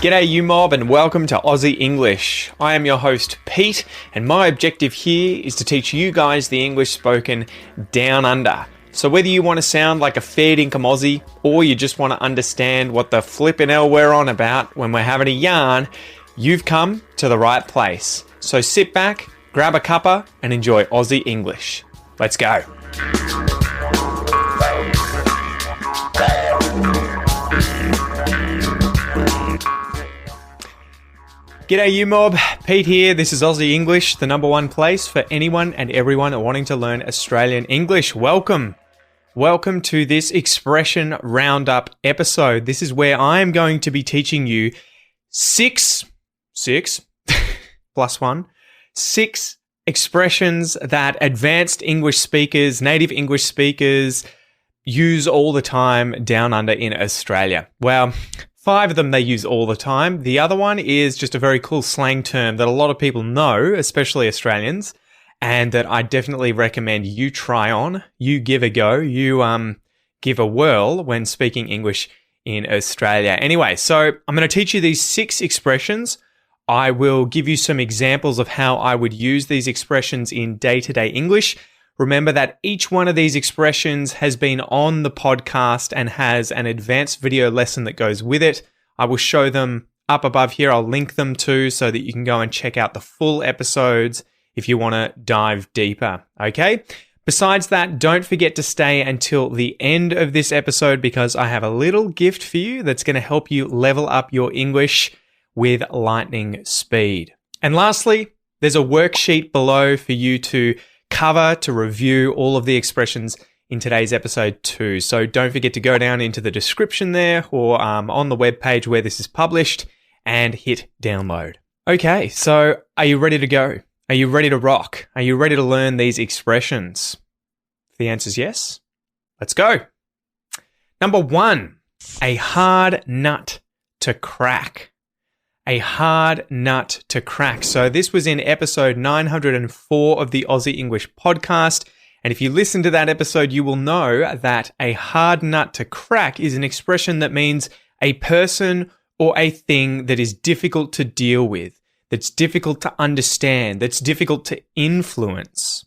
G'day you mob and welcome to Aussie English. I am your host Pete and my objective here is to teach you guys the English spoken down under. So whether you want to sound like a fair dinkum Aussie or you just want to understand what the flippin' hell we're on about when we're having a yarn, you've come to the right place. So sit back, grab a cuppa and enjoy Aussie English. Let's go. G'day you mob, Pete here. This is Aussie English, the number one place for anyone and everyone wanting to learn Australian English. Welcome. Welcome to this expression roundup episode. This is where I am going to be teaching you six plus one, 6 expressions that advanced English speakers, native English speakers use all the time down under in Australia. Well, 5 of them they use all the time. The other one is just a very cool slang term that a lot of people know, especially Australians, and that I definitely recommend you try on, you give a go, you give a whirl when speaking English in Australia. Anyway, so I'm going to teach you these 6 expressions. I will give you some examples of how I would use these expressions in day-to-day English. Remember that each one of these expressions has been on the podcast and has an advanced video lesson that goes with it. I will show them up above here. I'll link them too so that you can go and check out the full episodes if you want to dive deeper, okay? Besides that, don't forget to stay until the end of this episode because I have a little gift for you that's going to help you level up your English with lightning speed. And lastly, there's a worksheet below for you to cover, to review all of the expressions in today's episode too. So don't forget to go down into the description there or on the webpage where this is published and hit download. Okay, so are you ready to go? Are you ready to rock? Are you ready to learn these expressions? If the answer is yes, let's go. Number 1, a hard nut to crack. A hard nut to crack. So this was in episode 904 of the Aussie English podcast. And if you listen to that episode, you will know that a hard nut to crack is an expression that means a person or a thing that is difficult to deal with, that's difficult to understand, that's difficult to influence.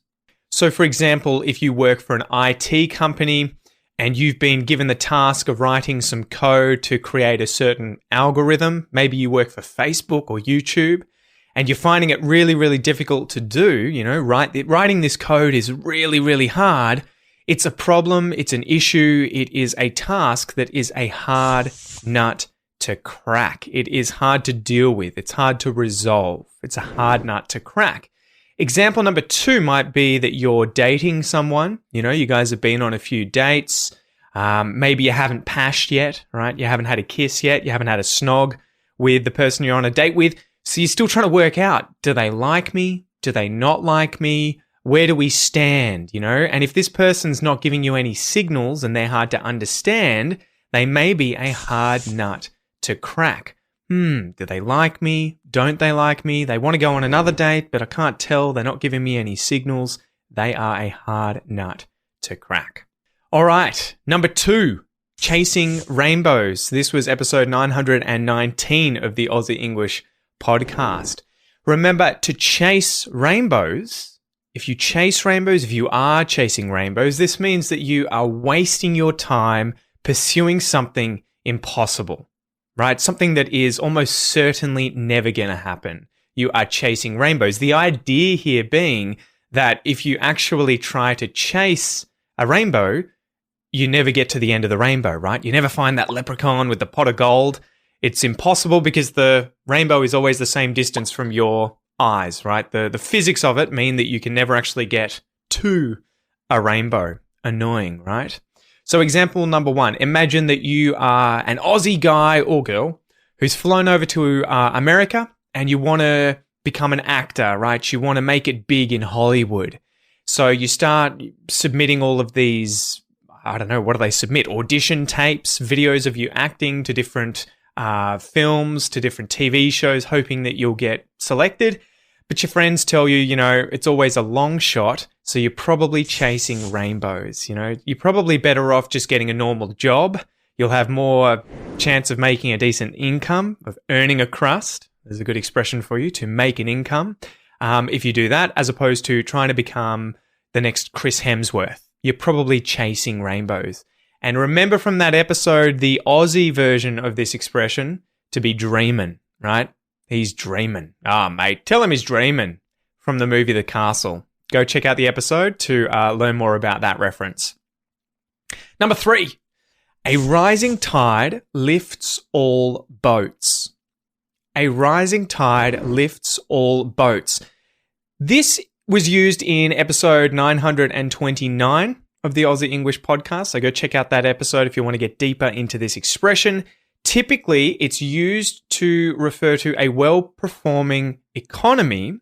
So for example, if you work for an IT company and you've been given the task of writing some code to create a certain algorithm, maybe you work for Facebook or YouTube, and you're finding it really, really difficult to do, writing this code is really, really hard. It's a problem, it's an issue, it is a task that is a hard nut to crack. It is hard to deal with, it's hard to resolve, it's a hard nut to crack. Example number 2 might be that you're dating someone. You guys have been on a few dates. Maybe you haven't pashed yet, right? You haven't had a kiss yet. You haven't had a snog with the person you're on a date with. So you're still trying to work out, do they like me? Do they not like me? Where do we stand? And if this person's not giving you any signals and they're hard to understand, they may be a hard nut to crack. Do they like me? Don't they like me? They want to go on another date, but I can't tell. They're not giving me any signals. They are a hard nut to crack. All right. Number 2, chasing rainbows. This was episode 919 of the Aussie English podcast. Remember, to chase rainbows, if you chase rainbows, if you are chasing rainbows, this means that you are wasting your time pursuing something impossible. Right? Something that is almost certainly never going to happen. You are chasing rainbows. The idea here being that if you actually try to chase a rainbow, you never get to the end of the rainbow, right? You never find that leprechaun with the pot of gold. It's impossible because the rainbow is always the same distance from your eyes, right? The physics of it mean that you can never actually get to a rainbow. Annoying, right? So example number 1, imagine that you are an Aussie guy or girl who's flown over to America and you want to become an actor, right? You want to make it big in Hollywood. So you start submitting all of these, what do they submit? Audition tapes, videos of you acting to different films, to different TV shows, hoping that you'll get selected. But your friends tell you, it's always a long shot, so you're probably chasing rainbows. You're probably better off just getting a normal job. You'll have more chance of making a decent income, of earning a crust. There's a good expression for you, to make an income. If you do that, as opposed to trying to become the next Chris Hemsworth. You're probably chasing rainbows. And remember from that episode, the Aussie version of this expression, to be dreamin', right? He's dreamin'. Mate, tell him he's dreamin', from the movie The Castle. Go check out the episode to learn more about that reference. Number 3, a rising tide lifts all boats. A rising tide lifts all boats. This was used in episode 929 of the Aussie English podcast. So go check out that episode if you want to get deeper into this expression. Typically, it's used to refer to a well-performing economy,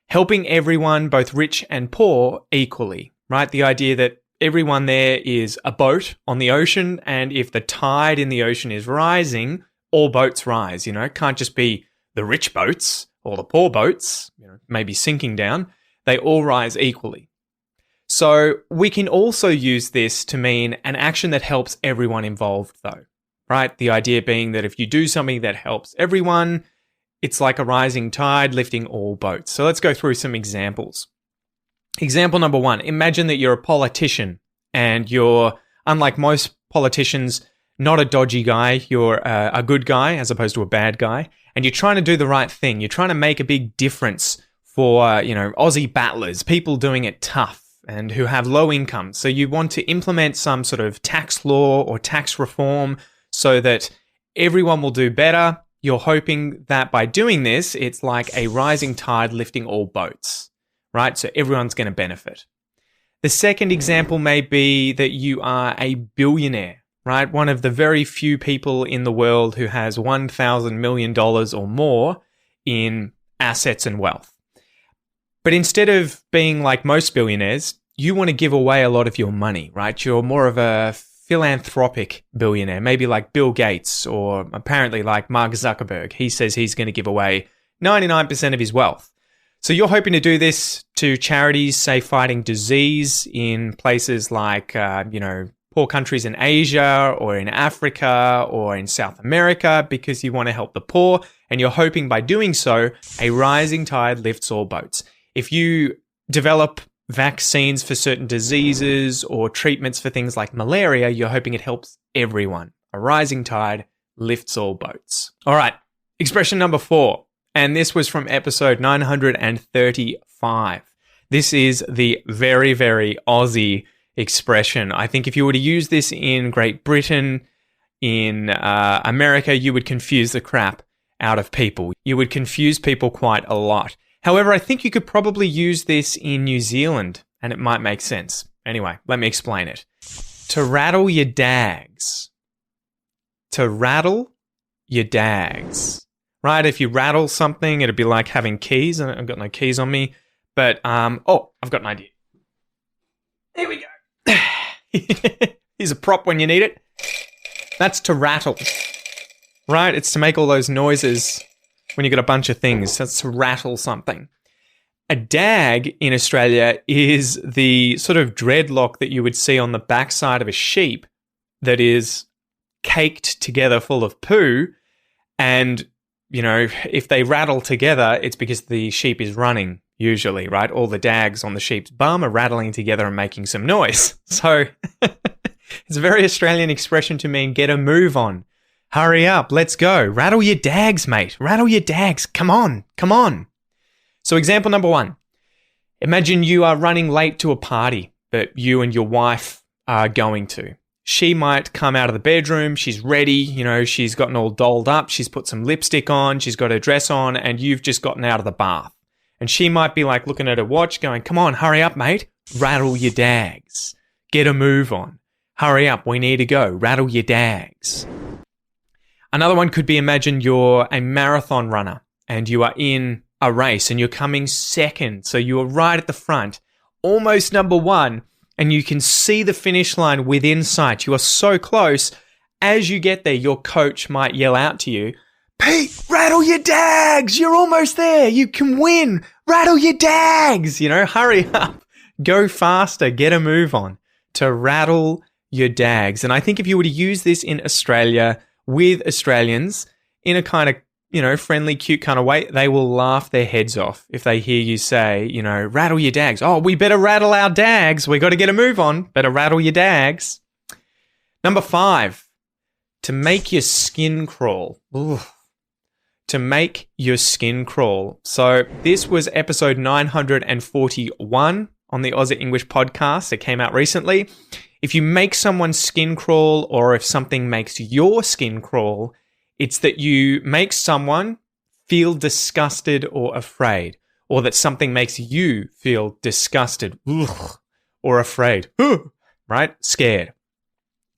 helping everyone, both rich and poor, equally, right? The idea that everyone there is a boat on the ocean, and if the tide in the ocean is rising, all boats rise, Can't just be the rich boats or the poor boats, maybe sinking down. They all rise equally. So we can also use this to mean an action that helps everyone involved, though, right? The idea being that if you do something that helps everyone, it's like a rising tide lifting all boats. So let's go through some examples. Example number 1, imagine that you're a politician and you're, unlike most politicians, not a dodgy guy. You're a good guy as opposed to a bad guy. And you're trying to do the right thing. You're trying to make a big difference for, Aussie battlers, people doing it tough and who have low income. So you want to implement some sort of tax law or tax reform so that everyone will do better. You're hoping that by doing this, it's like a rising tide lifting all boats, right? So everyone's going to benefit. The second example may be that you are a billionaire, right? One of the very few people in the world who has $1,000 million or more in assets and wealth. But instead of being like most billionaires, you want to give away a lot of your money, right? You're more of a philanthropic billionaire, maybe like Bill Gates or apparently like Mark Zuckerberg. He says he's going to give away 99% of his wealth. So you're hoping to do this to charities, say, fighting disease in places like, poor countries in Asia or in Africa or in South America because you want to help the poor. And you're hoping by doing so, a rising tide lifts all boats. If you develop vaccines for certain diseases or treatments for things like malaria, you're hoping it helps everyone. A rising tide lifts all boats. All right, expression number 4. And this was from episode 935. This is the very, very Aussie expression. I think if you were to use this in Great Britain, in America, you would confuse the crap out of people. You would confuse people quite a lot. However, I think you could probably use this in New Zealand and it might make sense. Anyway, let me explain it. To rattle your dags. To rattle your dags. Right? If you rattle something, it'd be like having keys. I've got no keys on me. But, I've got an idea. Here we go. Here's a prop when you need it. That's to rattle. Right? It's to make all those noises when you got a bunch of things. That's to rattle something. A dag in Australia is the sort of dreadlock that you would see on the backside of a sheep that is caked together full of poo. And, if they rattle together, it's because the sheep is running, usually, right? All the dags on the sheep's bum are rattling together and making some noise. So it's a very Australian expression to mean get a move on. Hurry up, let's go. Rattle your dags, mate. Rattle your dags. Come on, come on. So example number 1. Imagine you are running late to a party that you and your wife are going to. She might come out of the bedroom. She's ready. She's gotten all dolled up. She's put some lipstick on. She's got her dress on and you've just gotten out of the bath. And she might be like looking at her watch going, come on, hurry up, mate. Rattle your dags. Get a move on. Hurry up, we need to go. Rattle your dags. Another one could be imagine you're a marathon runner and you are in a race and you're coming second. So you are right at the front, almost number 1, and you can see the finish line within sight. You are so close. As you get there, your coach might yell out to you, Pete, rattle your dags. You're almost there. You can win. Rattle your dags. Hurry up. Go faster. Get a move on. To rattle your dags. And I think if you were to use this in Australia with Australians in a kind of, friendly, cute kind of way, they will laugh their heads off if they hear you say, rattle your dags. Oh, we better rattle our dags. We got to get a move on. Better rattle your dags. Number 5, to make your skin crawl. Ooh. To make your skin crawl. So this was episode 941 on the Aussie English podcast. It came out recently. If you make someone's skin crawl, or if something makes your skin crawl, it's that you make someone feel disgusted or afraid, or that something makes you feel disgusted or afraid, right? Scared.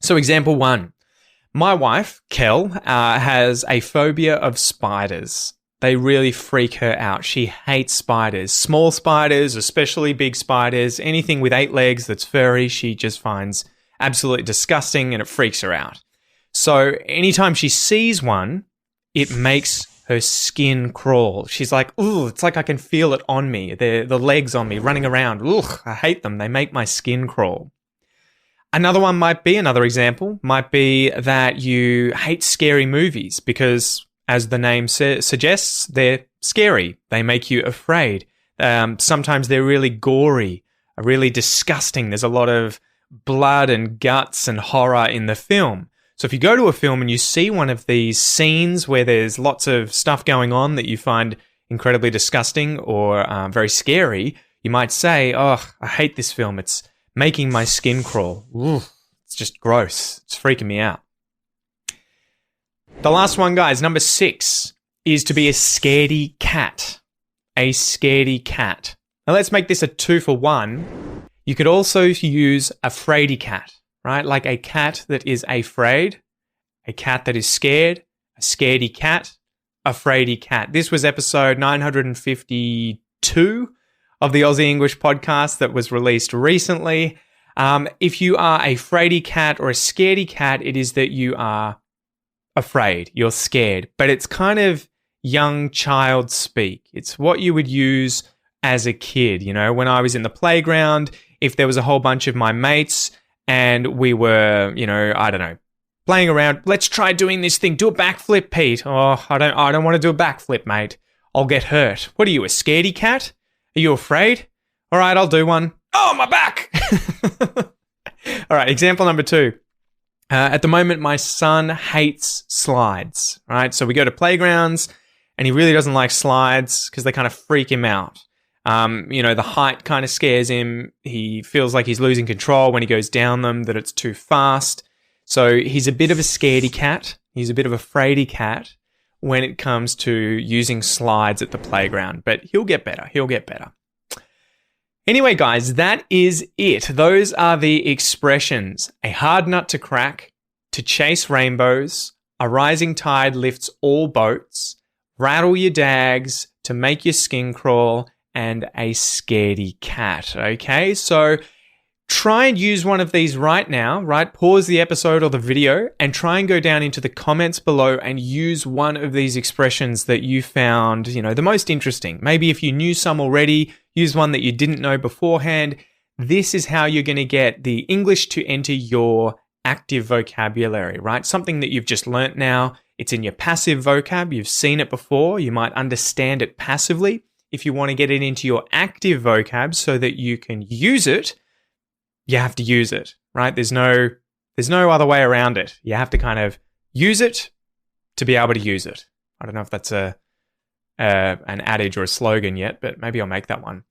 So example 1, my wife, Kel, has a phobia of spiders. They really freak her out. She hates spiders. Small spiders, especially big spiders, anything with 8 legs that's furry, she just finds absolutely disgusting and it freaks her out. So anytime she sees one, it makes her skin crawl. She's like, ooh, it's like I can feel it on me. The legs on me running around. Ugh, I hate them. They make my skin crawl. Another example might be that you hate scary movies because, as the name suggests, they're scary. They make you afraid. Sometimes they're really gory, really disgusting. There's a lot of blood and guts and horror in the film. So if you go to a film and you see one of these scenes where there's lots of stuff going on that you find incredibly disgusting or very scary, you might say, oh, I hate this film. It's making my skin crawl. Ooh, it's just gross. It's freaking me out. The last one, guys, number 6, is to be a scaredy cat. A scaredy cat. Now let's make this a 2 for 1. You could also use a fraidy cat. Right? Like a cat that is afraid, a cat that is scared, a scaredy cat, a fraidy cat. This was episode 952 of the Aussie English podcast that was released recently. If you are a fraidy cat or a scaredy cat, it is that you are afraid, you're scared. But it's kind of young child speak. It's what you would use as a kid. When I was in the playground, if there was a whole bunch of my mates and we were, playing around. Let's try doing this thing. Do a backflip, Pete. Oh, I don't want to do a backflip, mate. I'll get hurt. What are you, a scaredy cat? Are you afraid? All right, I'll do one. Oh, my back. All right, example number 2. At the moment, my son hates slides, right? So we go to playgrounds and he really doesn't like slides because they kind of freak him out. The height kind of scares him. He feels like he's losing control when he goes down them, that it's too fast. So he's a bit of a scaredy cat. He's a bit of a fraidy cat when it comes to using slides at the playground. But he'll get better. He'll get better. Anyway, guys, that is it. Those are the expressions. A hard nut to crack, to chase rainbows, a rising tide lifts all boats, rattle your dags, to make your skin crawl, and a scaredy cat. Okay, so try and use one of these right now, right? Pause the episode or the video and try and go down into the comments below and use one of these expressions that you found, the most interesting. Maybe if you knew some already, use one that you didn't know beforehand. This is how you're going to get the English to enter your active vocabulary, right? Something that you've just learnt now. It's in your passive vocab. You've seen it before. You might understand it passively. If you want to get it into your active vocab so that you can use it, you have to use it, right? There's no other way around it. You have to kind of use it to be able to use it. I don't know if that's an adage or a slogan yet, but maybe I'll make that one.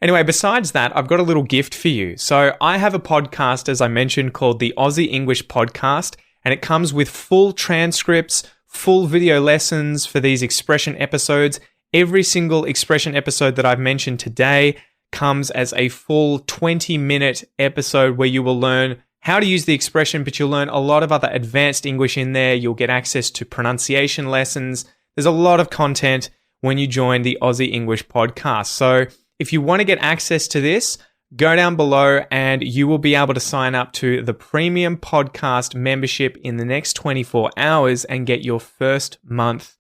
Anyway, besides that, I've got a little gift for you. So I have a podcast, as I mentioned, called the Aussie English Podcast, and it comes with full transcripts, full video lessons for these expression episodes. Every single expression episode that I've mentioned today comes as a full 20-minute episode where you will learn how to use the expression, but you'll learn a lot of other advanced English in there. You'll get access to pronunciation lessons. There's a lot of content when you join the Aussie English Podcast. So if you want to get access to this, go down below and you will be able to sign up to the premium podcast membership in the next 24 hours and get your first month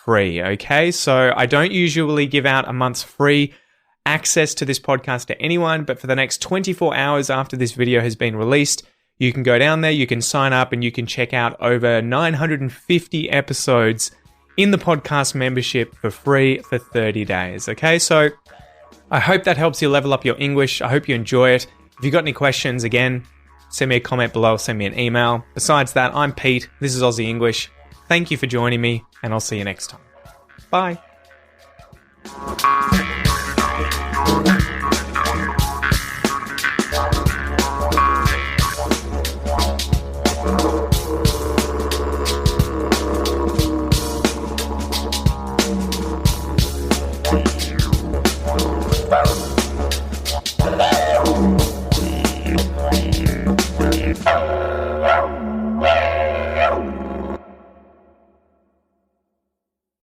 free, okay? So I don't usually give out a month's free access to this podcast to anyone, but for the next 24 hours after this video has been released, you can go down there, you can sign up, and you can check out over 950 episodes in the podcast membership for free for 30 days, okay? So I hope that helps you level up your English. I hope you enjoy it. If you've got any questions, again, send me a comment below, send me an email. Besides that, I'm Pete. This is Aussie English. Thank you for joining me, and I'll see you next time. Bye.